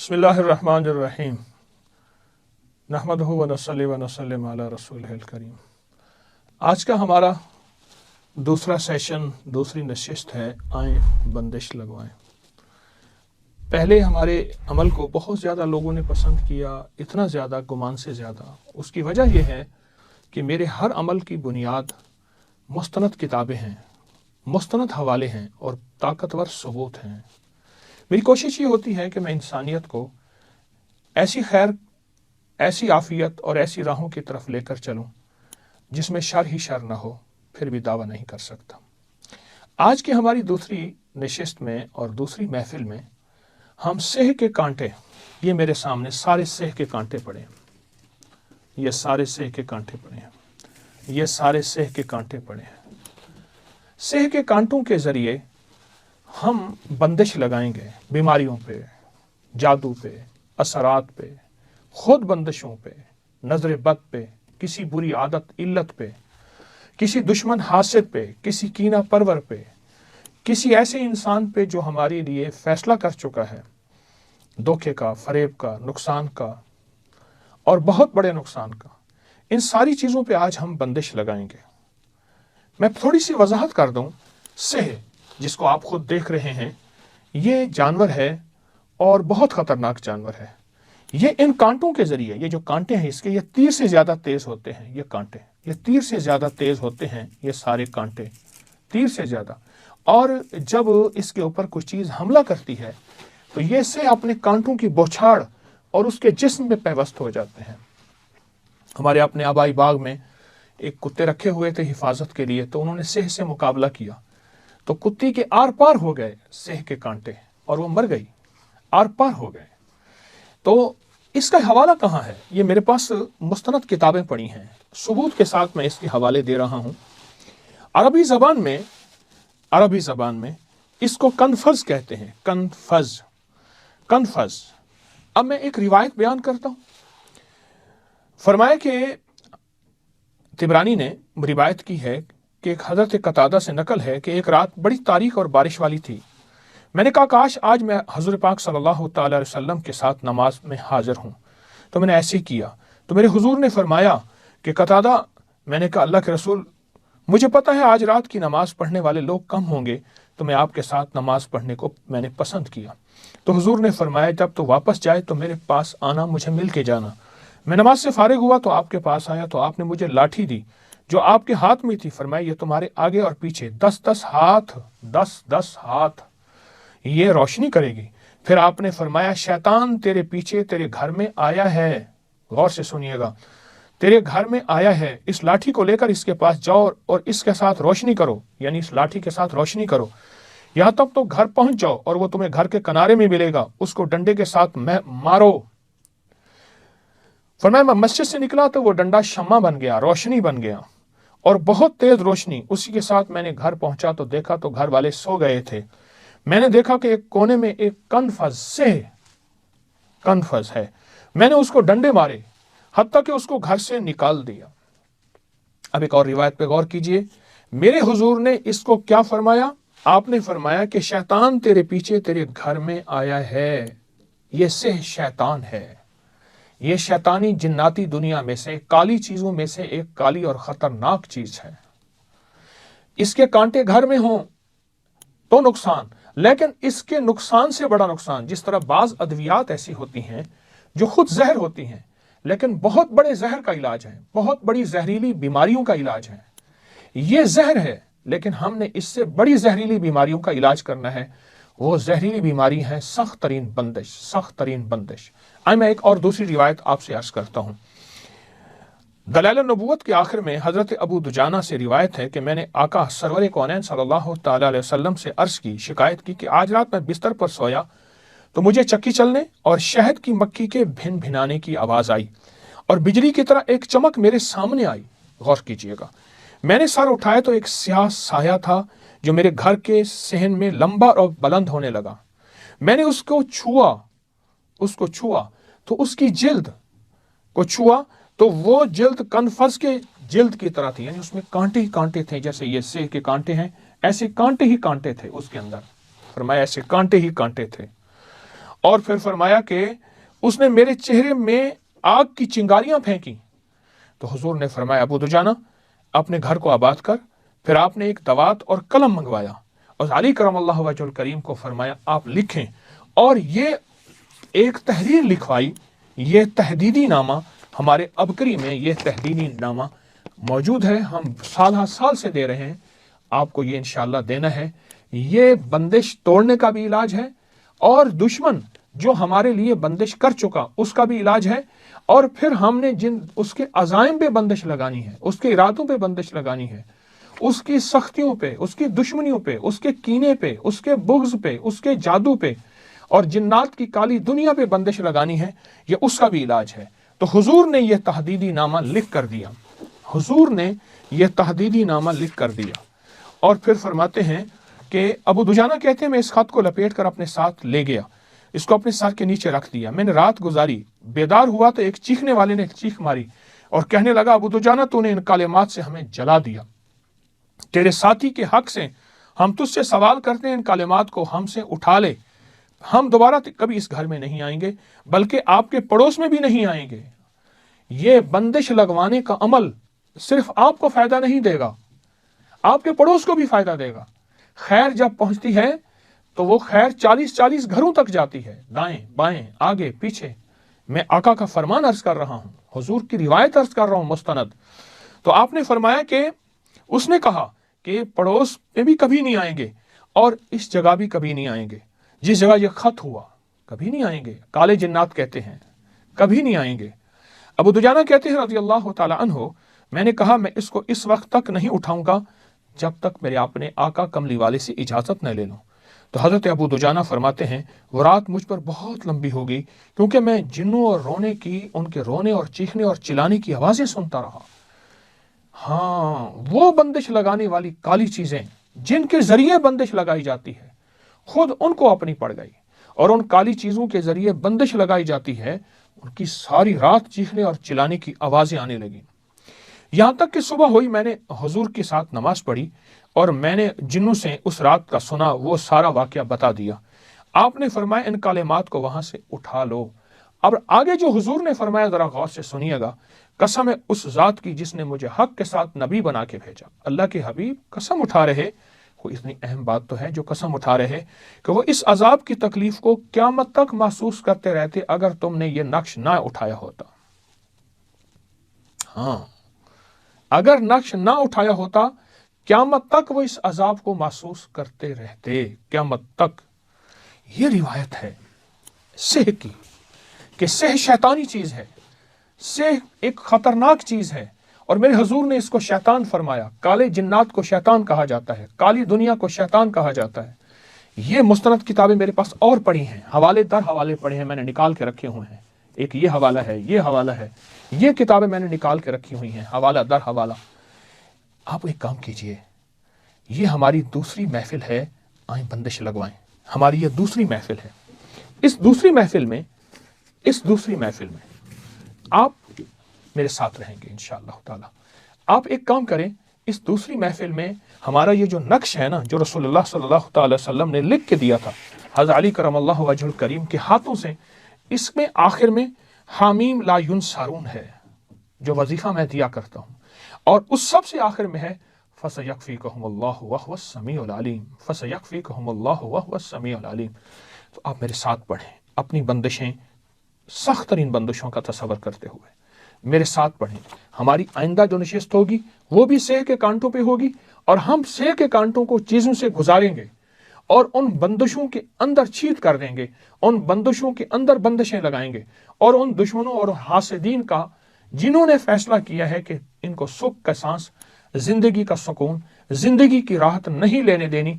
बिस्मिल्लाहिर्रहमानिर्रहीम नहमदुहु व नसल्ली व नसल्लिम अला रसूलिहिल करीम। आज का हमारा दूसरा सेशन, दूसरी नशिस्त है आए बंदिश लगवाएं। पहले हमारे अमल को बहुत ज़्यादा लोगों ने पसंद किया, इतना ज़्यादा, गुमान से ज़्यादा। उसकी वजह यह है कि मेरे हर अमल की बुनियाद मुस्तनद किताबें हैं, मुस्तनद हवाले हैं और ताकतवर सबूत हैं। मेरी कोशिश ये होती है कि मैं इंसानियत को ऐसी खैर, ऐसी आफियत और ऐसी राहों की तरफ लेकर चलूं जिसमें शर ही शर ना हो, फिर भी दावा नहीं कर सकता। आज की हमारी दूसरी नशिस्त में और दूसरी महफिल में हम सेह के कांटे, ये मेरे सामने सारे सेह के कांटे पड़े हैं, ये सारे सेह के कांटे पड़े हैं, ये सारे सेह के कांटे पड़े हैं। सेह के कांटों के जरिए हम बंदिश लगाएंगे बीमारियों पे, जादू पे, असरात पे, खुद बंदिशों पे, नजर बद पे, किसी बुरी आदत इल्लत पे, किसी दुश्मन हासिद पे, किसी कीना परवर पे, किसी ऐसे इंसान पे जो हमारे लिए फैसला कर चुका है धोखे का, फरेब का, नुकसान का और बहुत बड़े नुकसान का। इन सारी चीज़ों पे आज हम बंदिश लगाएंगे। मैं थोड़ी सी वजाहत कर दूं। सेह, जिसको आप खुद देख रहे हैं, ये जानवर है और बहुत ख़तरनाक जानवर है। ये इन कांटों के ज़रिए, ये जो कांटे हैं इसके, ये तीर से ज़्यादा तेज़ होते हैं। ये कांटे, ये तीर से ज़्यादा तेज़ होते हैं, ये सारे कांटे तीर से ज़्यादा। और जब इसके ऊपर कुछ चीज़ हमला करती है तो ये से अपने कांटों की बौछार और उसके जिस्म में पैवस्त हो जाते हैं। हमारे अपने आबाई बाग में एक कुत्ते रखे हुए थे हिफाजत के लिए, तो उन्होंने सेह से मुकाबला किया तो कुत्ती के आर पार हो गए सेह के कांटे और वो मर गई, आर पार हो गए। तो इसका हवाला कहाँ है? ये मेरे पास मुस्तनद किताबें पड़ी हैं, सबूत के साथ मैं इसके हवाले दे रहा हूँ। अरबी ज़बान में इसको कनफज कहते हैं, कनफज। अब मैं एक रिवायत बयान करता हूँ। फरमाया कि तिबरानी ने रिवायत की है कि एक हज़रत कतादा से नकल है कि एक रात बड़ी तारीख और बारिश वाली थी। मैंने कहा काश आज मैं हुज़ूर पाक सल्लल्लाहु अलैहि वसल्लम के साथ नमाज में हाजिर हूँ। तो मैंने ऐसे किया तो मेरे हुजूर ने फरमाया कि कतादा, मैंने कहा अल्लाह के रसूल, मुझे पता है आज रात की नमाज पढ़ने वाले लोग कम होंगे, तो मैं आपके साथ नमाज पढ़ने को मैंने पसंद किया। तो हुजूर ने फरमाया जब तो वापस जाए तो मेरे पास आना, मुझे मिल के जाना। मैं नमाज से फारिग हुआ तो आपके पास आया तो आपने मुझे लाठी दी जो आपके हाथ में थी। फरमाया ये तुम्हारे आगे और पीछे 10-10 हाथ ये रोशनी करेगी। फिर आपने फरमाया शैतान तेरे पीछे तेरे घर में आया है, गौर से सुनिएगा, तेरे घर में आया है, इस लाठी को लेकर इसके पास जाओ और इसके साथ रोशनी करो, यानी इस लाठी के साथ रोशनी करो, यहाँ तक तो घर पहुंच जाओ और वो तुम्हें घर के किनारे में मिलेगा, उसको डंडे के साथ मारो। फरमाया मैं मस्जिद से निकला तो वो डंडा शम्मा बन गया, रोशनी बन गया और बहुत तेज रोशनी। उसी के साथ मैंने घर पहुंचा तो देखा तो घर वाले सो गए थे। मैंने देखा कि एक कोने में एक कनफज है। मैंने उसको डंडे मारे हत्ता कि उसको घर से निकाल दिया। अब एक और रिवायत पे गौर कीजिए। मेरे हुजूर ने इसको क्या फरमाया? आपने फरमाया कि शैतान तेरे पीछे तेरे घर में आया है। ये सेह शैतान है, ये शैतानी जिन्नाती दुनिया में से काली चीजों में से एक काली और खतरनाक चीज है। इसके कांटे घर में हों तो नुकसान, लेकिन इसके नुकसान से बड़ा नुकसान, जिस तरह बाज अद्वियात ऐसी होती हैं जो खुद जहर होती हैं लेकिन बहुत बड़े जहर का इलाज है, बहुत बड़ी जहरीली बीमारियों का इलाज है। ये जहर है लेकिन हमने इससे बड़ी जहरीली बीमारियों का इलाज करना है। वो जहरीली बीमारी है सख्त तरीन बंदिश। आइए मैं एक और दूसरी रिवायत आपसे अर्ज करता हूँ। दलाइल नबूवत के आखिर में हजरत अबू दुजाना से रिवायत है कि मैंने आका सरवर कौनैन सल्लल्लाहु तआला अलैहि वसल्लम से अर्ज की, शिकायत की कि आज रात मैं बिस्तर पर सोया तो मुझे चक्की चलने और शहद की मक्खी के भिन भिनाने की आवाज़ आई और बिजली की तरह एक चमक मेरे सामने आई। गौर कीजिएगा, मैंने सर उठाया तो एक स्याह साया था जो मेरे घर के सहन में लंबा और बुलंद होने लगा। मैंने उसको छुआ तो उसकी जिल्द को छुआ तो वो जिल्द कनफस के जिल्द की तरह थी, यानी उसमें कांटे ही कांटे थे। जैसे ये सेह के कांटे हैं, ऐसे कांटे ही कांटे थे उसके अंदर। फरमाया ऐसे कांटे ही कांटे थे और फिर फरमाया कि उसने मेरे चेहरे में आग की चिंगारियां फेंकी। तो हुजूर ने फरमाया, अबू दुजाना अपने घर को आबाद कर। फिर आपने एक दवात और कलम मंगवाया और अली करमल्लाहु वजहुल करीम को फरमाया आप लिखें, और ये एक तहरीर लिखवाई। ये तहदीदी नामा हमारे अबकरी में ये तहदीदी नामा मौजूद है, हम साल हर साल से दे रहे हैं, आपको ये इंशाअल्लाह देना है। ये बंदिश तोड़ने का भी इलाज है और दुश्मन जो हमारे लिए बंदिश कर चुका उसका भी इलाज है, और फिर हमने जिन उसके अज़ाइम पे बंदिश लगानी है, उसके इरादों पे बंदिश लगानी है, उसकी सख्तियों पे, उसकी दुश्मनियों पे, उसके कीने पे, उसके बुग़्ज़ पे, उसके जादू पे और जिन्नात की काली दुनिया पे बंदिश लगानी है, ये उसका भी इलाज है। तो हुजूर ने यह तहदीदी नामा लिख कर दिया, हुजूर ने यह तहदीदी नामा लिख कर दिया। और फिर फरमाते हैं कि अबू दुजाना कहते हैं मैं इस खत को लपेट कर अपने साथ ले गया, इसको अपने सर के नीचे रख दिया। मैंने रात गुजारी, बेदार हुआ तो एक चीखने वाले ने चीख मारी और कहने लगा, अबू दुजाना तूने इन कालिमात से हमें जला दिया, तेरे साथी के हक से हम तुझसे सवाल करते हैं, इन कालिमात को हमसे उठा ले, हम दोबारा कभी इस घर में नहीं आएंगे, बल्कि आपके पड़ोस में भी नहीं आएंगे। ये बंदिश लगवाने का अमल सिर्फ आपको फायदा नहीं देगा, आपके पड़ोस को भी फायदा देगा। खैर जब पहुंचती है तो वो खैर 40-40 घरों तक जाती है, दाएं बाएं आगे पीछे। मैं आका का फरमान अर्ज कर रहा हूं, हुजूर की रिवायत अर्ज कर रहा हूं मुस्तनद। तो आपने फरमाया कि उसने कहा कि पड़ोस में भी कभी नहीं आएंगे और इस जगह भी कभी नहीं आएंगे, जिस जगह यह खत हुआ कभी नहीं आएंगे। काले जिन्नात कहते हैं कभी नहीं आएंगे। अबू दुजाना कहते हैं रज़ी अल्लाह ताला अन्हु, मैंने कहा मैं इसको इस वक्त तक नहीं उठाऊंगा जब तक मेरे अपने आका कमली वाले से इजाजत न ले लूं। तो हजरत अबू दुजाना फरमाते हैं वो रात मुझ पर बहुत लंबी होगी, क्योंकि मैं जिन्नों और रोने की, उनके रोने और चीखने और चिल्लाने की आवाजें सुनता रहा। हाँ, वो बंदिश लगाने वाली काली चीजें जिनके जरिए बंदिश लगाई जाती है खुद उनको अपनी पड़ गई, और उन काली चीजों के जरिए बंदिश लगाई जाती है, उनकी सारी रात चीखने और चिल्लाने की आवाजें आने लगी। यहां तक कि सुबह हुई, मैंने हुजूर के साथ नमाज पढ़ी और मैंने जिन्नों से उस रात का सुना वो सारा वाकया बता दिया। आपने फरमाया इन कालिमात को वहां से उठा लो। अब आगे जो हुजूर ने फरमाया जरा गौर से सुनिएगा, कसम है उस जात की जिसने मुझे हक के साथ नबी बना के भेजा। अल्लाह के हबीब कसम उठा रहे, कोई इतनी अहम बात तो है जो कसम उठा रहे कि वो इस अजाब की तकलीफ को क़यामत तक महसूस करते रहते अगर तुमने ये नक्श ना उठाया होता। हाँ, अगर नक्श ना उठाया होता क़यामत तक वो इस अजाब को महसूस करते रहते, क़यामत तक। ये रिवायत है सेह की कि सेह शैतानी चीज है, सेह एक खतरनाक चीज है, और मेरे हुजूर ने इसको शैतान फरमाया। काले जिन्नात को शैतान कहा जाता है, काली दुनिया को शैतान कहा जाता है। ये मुस्तनद किताबें मेरे पास और पढ़ी हैं, हवाले दर हवाले पढ़े हैं, मैंने निकाल के रखे हुए हैं। एक ये हवाला है, ये हवाला है, ये किताबें मैंने निकाल के रखी हुई हैं, हवाला दर हवाला। आप एक काम कीजिए, ये हमारी दूसरी महफिल है, आए बंदिश लगवाएं। हमारी ये दूसरी महफिल है। इस दूसरी महफिल में आप मेरे साथ रहेंगे इंशाअल्लाह ताला। आप एक काम करें, इस दूसरी महफिल में हमारा ये जो नक्श है ना, जो रसूलुल्लाह सल्लल्लाहु अलैहि वसल्लम ने लिख के दिया था हज़रत अली करमल्लाहु वजहुल करीम के हाथों से, इसमें आखिर में हामीम ला युनसारून है जो वजीफा मैं दिया करता हूँ, और उस सबसे आखिर में है फसयकफीकुहुमुल्लाहु व हुवस समीउल अलीम, फसयकफीकुहुमुल्लाहु व हुवस समीउल अलीम। तो आप मेरे साथ पढ़ें, अपनी बंदिशें, सख्त तरीन बंदिशों का तसव्वुर करते हुए मेरे साथ पढ़ें। हमारी आइंदा जो नशिस्त होगी वो भी सेह के कांटों पे होगी, और हम सेह के कांटों को चीज़ों से गुजारेंगे और उन बंदिशों के अंदर छीत कर देंगे, उन बंदिशों के अंदर बंदिशें लगाएंगे, और उन दुश्मनों और हासिदीन का जिन्होंने फैसला किया है कि इनको सुख का सांस, जिंदगी का सुकून, जिंदगी की राहत नहीं लेने देनी,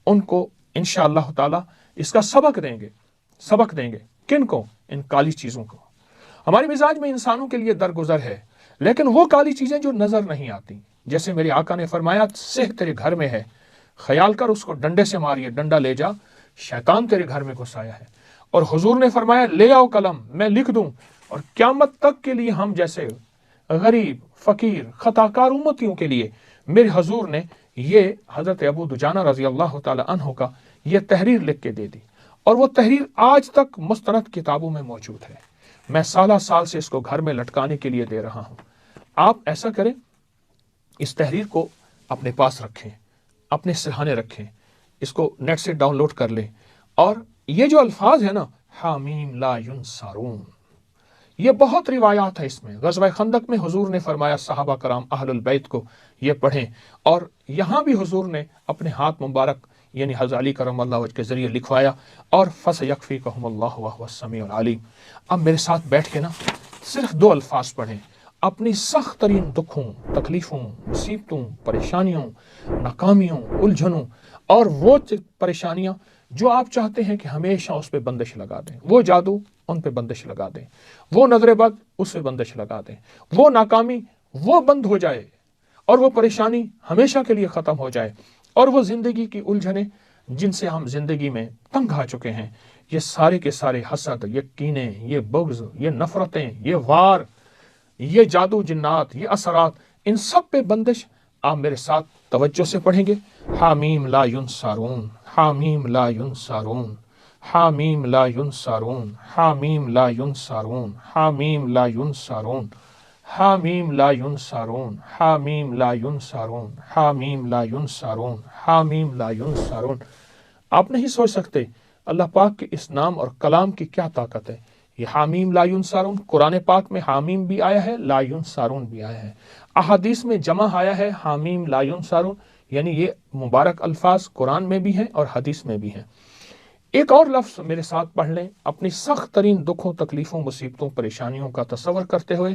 उनको इंशाअल्लाह ताला इसका सबक देंगे। किनको? इन काली चीज़ों को। हमारे मिजाज में इंसानों के लिए दरगुजर है, लेकिन वो काली चीज़ें जो नज़र नहीं आती, जैसे मेरे आका ने फरमाया सेह तेरे घर में है, ख्याल कर उसको डंडे से मारिए, डंडा ले जा, शैतान तेरे घर में घुस आया है। और हुजूर ने फरमाया ले आओ कलम, मैं लिख दूं, और क़यामत तक के लिए हम जैसे गरीब, फ़कीर, खताकार उम्मतियों के लिए मेरे हुजूर ने ये हज़रत अबू दुजाना रज़ी अल्लाह ताला अन्हु का ये तहरीर लिख के दे दी। اور وہ تحریر آج تک مستند کتابوں میں موجود ہے. میں سالہ سال سے اس کو گھر میں لٹکانے کے لیے دے رہا ہوں. آپ ایسا کریں، اس تحریر کو اپنے پاس رکھیں، اپنے سرہانے رکھیں، اس کو نیٹ سے ڈاؤن لوڈ کر لیں. اور یہ جو الفاظ ہے نا، حامیم لا ینصرون، یہ بہت روایات ہے اس میں. غزوہ خندق میں حضور نے فرمایا صحابہ کرام اہل البیت کو یہ پڑھیں، اور یہاں بھی حضور نے اپنے ہاتھ مبارک یعنی حضرت علی کرم اللہ وجہ کے ذریعے لکھوایا، اور فَسَيَكْفِيكَهُمُ اللَّهُ وَهُوَ السَّمِيعُ الْعَلِيمُ. اب میرے ساتھ بیٹھ کے نا صرف 2 الفاظ پڑھیں. اپنی سخت ترین دکھوں، تکلیفوں، مصیبتوں، پریشانیوں، ناکامیوں، الجھنوں اور وہ پریشانیاں جو آپ چاہتے ہیں کہ ہمیشہ اس پہ بندش لگا دیں، وہ جادو ان پہ بندش لگا دیں، وہ نظر بد اس پہ بندش لگا دیں، وہ ناکامی وہ بند ہو جائے، اور وہ پریشانی ہمیشہ کے لیے ختم ہو جائے، اور وہ زندگی کی الجھنیں جن سے ہم زندگی میں تنگ آ چکے ہیں، یہ سارے کے سارے حسد، یہ کینے، یہ بغض، یہ نفرتیں، یہ وار، یہ جادو جنات، یہ اثرات، ان سب پہ بندش آپ میرے ساتھ توجہ سے پڑھیں گے. حامیم لا ینصرون، حامیم لا ینصرون، حامیم لا ینصرون، حامیم لا ینصرون، حامیم لا ینصرون، حامیم لا ینصرون، حامیم لا ینصرون، حامیم لا ینصرون، حامیم لا ینصرون. آپ نہیں سوچ سکتے اللہ پاک کے اس نام اور کلام کی کیا طاقت ہے. یہ حامیم لا ینصرون، قرآن پاک میں حامیم بھی آیا ہے، لا ینصرون بھی آیا ہے. احادیث میں جمع آیا ہے حامیم لا ینصرون، یعنی یہ مبارک الفاظ قرآن میں بھی ہیں اور حدیث میں بھی ہیں. ایک اور لفظ میرے ساتھ پڑھ لیں، اپنی سخت ترین دکھوں، تکلیفوں، مصیبتوں، پریشانیوں کا تصور کرتے ہوئے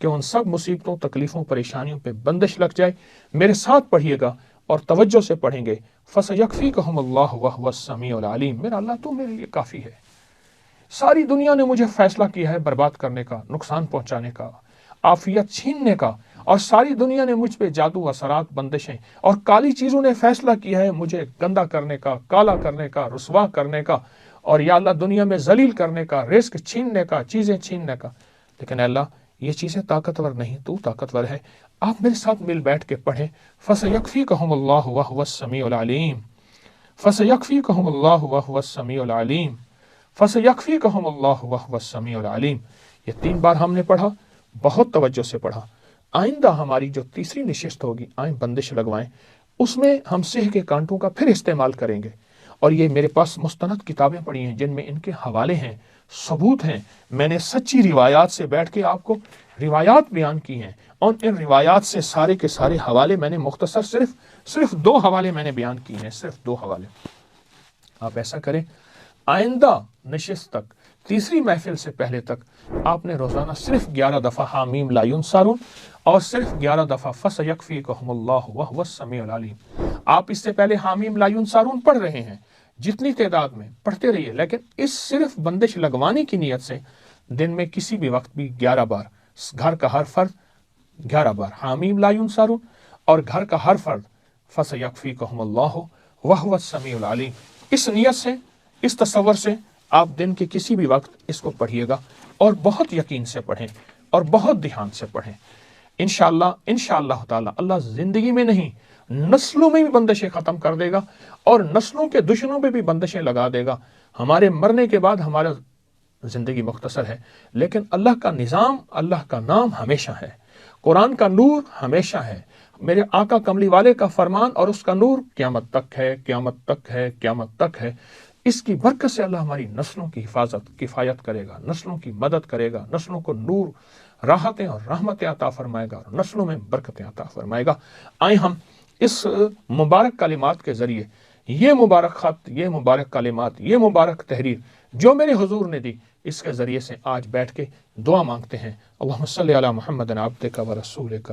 کہ ان سب مصیبتوں، تکلیفوں، پریشانیوں پہ بندش لگ جائے. میرے ساتھ پڑھیے گا اور توجہ سے پڑھیں گے. فَسَيَكْفِيكَهُمُ اللَّهُ وَهُوَ السَّمِيعُ الْعَلِيمُ. میرا اللہ تو میرے لیے کافی ہے. ساری دنیا نے مجھے فیصلہ کیا ہے برباد کرنے کا، نقصان پہنچانے کا، عافیت چھیننے کا، اور ساری دنیا نے مجھ پہ جادو، اثرات، بندشیں اور کالی چیزوں نے فیصلہ کیا ہے مجھے گندا کرنے کا، کالا کرنے کا، رسوا کرنے کا، اور یا اللہ دنیا میں ذلیل کرنے کا، رزق چھیننے کا، چیزیں چھیننے کا. لیکن اے اللہ یہ چیزیں طاقتور نہیں، تو طاقتور ہے. آپ میرے ساتھ مل بیٹھ کے پڑھیں. فَسَيَكْفِيكَهُمُ اللَّهُ وَهُوَ السَّمِيعُ الْعَلِيمُ، فَسَيَكْفِيكَهُمُ اللَّهُ وَهُوَ السَّمِيعُ الْعَلِيمُ، فَسَيَكْفِيكَهُمُ اللَّهُ وَهُوَ السَّمِيعُ الْعَلِيمُ. یہ 3 بار ہم نے پڑھا، بہت توجہ سے پڑھا. آئندہ ہماری جو تیسری نشست ہوگی، آئیں بندش لگوائیں، اس میں ہم سہ کے کانٹوں کا پھر استعمال کریں گے. اور یہ میرے پاس مستند کتابیں پڑھی ہیں جن میں ان کے حوالے ہیں، ثبوت ہیں. میں نے سچی روایات سے بیٹھ کے آپ کو روایات بیان کی ہیں، اور ان روایات سے سارے کے سارے حوالے میں نے مختصر صرف 2 حوالے میں نے بیان کیے ہیں، صرف 2 حوالے. آپ ایسا کریں، آئندہ نشست تک، تیسری محفل سے پہلے تک آپ نے روزانہ صرف 11 دفعہ حامیم لا ینصرون اور صرف 11 دفعہ فَسَيَكْفِيكَهُمُ اللَّهُ وَهُوَ السَّمِيعُ الْعَلِيمُ. آپ اس سے پہلے حامیم لا ینصرون پڑھ رہے ہیں، جتنی تعداد میں پڑھتے رہیے، لیکن اس صرف بندش لگوانے کی نیت سے دن میں کسی بھی وقت بھی 11 بار، گھر کا ہر فرد 11 بار حامیم لا ینصرون، اور گھر کا ہر فرد فَسَيَكْفِيكَهُمُ اللَّهُ وَهُوَ السَّمِيعُ الْعَلِيمُ. اس نیت سے، اس تصور سے آپ دن کے کسی بھی وقت اس کو پڑھیے گا، اور بہت یقین سے پڑھیں اور بہت دھیان سے پڑھیں. انشاءاللہ تعالی اللہ زندگی میں نہیں، نسلوں میں بھی بندشیں ختم کر دے گا، اور نسلوں کے دشمنوں پہ بھی بندشیں لگا دے گا. ہمارے مرنے کے بعد ہمارا زندگی مختصر ہے، لیکن اللہ کا نظام، اللہ کا نام ہمیشہ ہے، قرآن کا نور ہمیشہ ہے، میرے آقا کملی والے کا فرمان اور اس کا نور قیامت تک ہے، قیامت تک ہے، قیامت تک ہے. اس کی برکت سے اللہ ہماری نسلوں کی حفاظت، کفایت کرے گا، نسلوں کی مدد کرے گا، نسلوں کو نور، راحتیں اور رحمتیں عطا فرمائے گا، اور نسلوں میں برکتیں عطا فرمائے گا. آئیں ہم اس مبارک کلمات کے ذریعے، یہ مبارک خط، یہ مبارک کلمات، یہ مبارک تحریر جو میرے حضور نے دی، اس کے ذریعے سے آج بیٹھ کے دعا مانگتے ہیں. اللہم صلی علی محمد عبدک و رسولک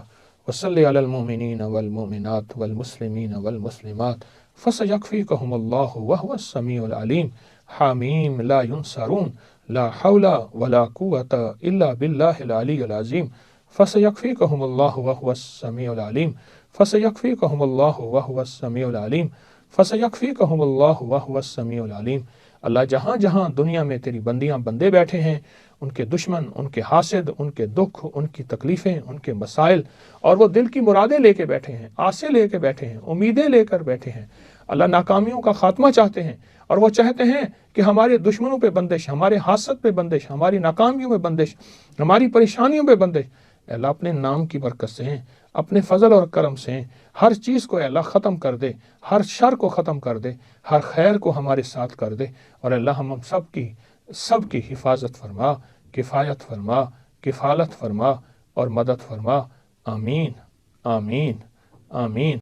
وصلی علی المؤمنین والمؤمنات والمسلمین والمسلمات فَسَيَكْفِيكَهُمُ اللَّهُ وَهُوَ السَّمِيعُ الْعَلِيمُ. حامیم لا ینصرون، لا حول ولا قوة الا باللہ العلی العظیم. فَسَيَكْفِيكَهُمُ اللَّهُ وَهُوَ السَّمِيعُ الْعَلِيمُ، فَسَيَكْفِيكَهُمُ اللَّهُ وَهُوَ السَّمِيعُ الْعَلِيمُ، فَسَيَكْفِيكَهُمُ اللَّهُ وَهُوَ السَّمِيعُ الْعَلِيمُ. اللہ جہاں جہاں دنیا میں تیری بندیاں بندے بیٹھے ہیں، ان کے دشمن، ان کے حاسد، ان کے دکھ، ان کی تکلیفیں، ان کے مسائل، اور وہ دل کی مرادیں لے کے بیٹھے ہیں، آسے لے کے بیٹھے ہیں، امیدیں لے کر بیٹھے ہیں، اللہ ناکامیوں کا خاتمہ چاہتے ہیں، اور وہ چاہتے ہیں کہ ہمارے دشمنوں پہ بندش، ہمارے حسد پہ بندش، ہماری ناکامیوں پہ بندش، ہماری پریشانیوں پہ بندش، اے اللہ اپنے نام کی برکت سے، اپنے فضل اور کرم سے ہر چیز کو اے اللہ ختم کر دے، ہر شر کو ختم کر دے، ہر خیر کو ہمارے ساتھ کر دے، اور اللہ ہم سب کی حفاظت فرما، کفایت فرما، کفالت فرما اور مدد فرما، آمین آمین آمین۔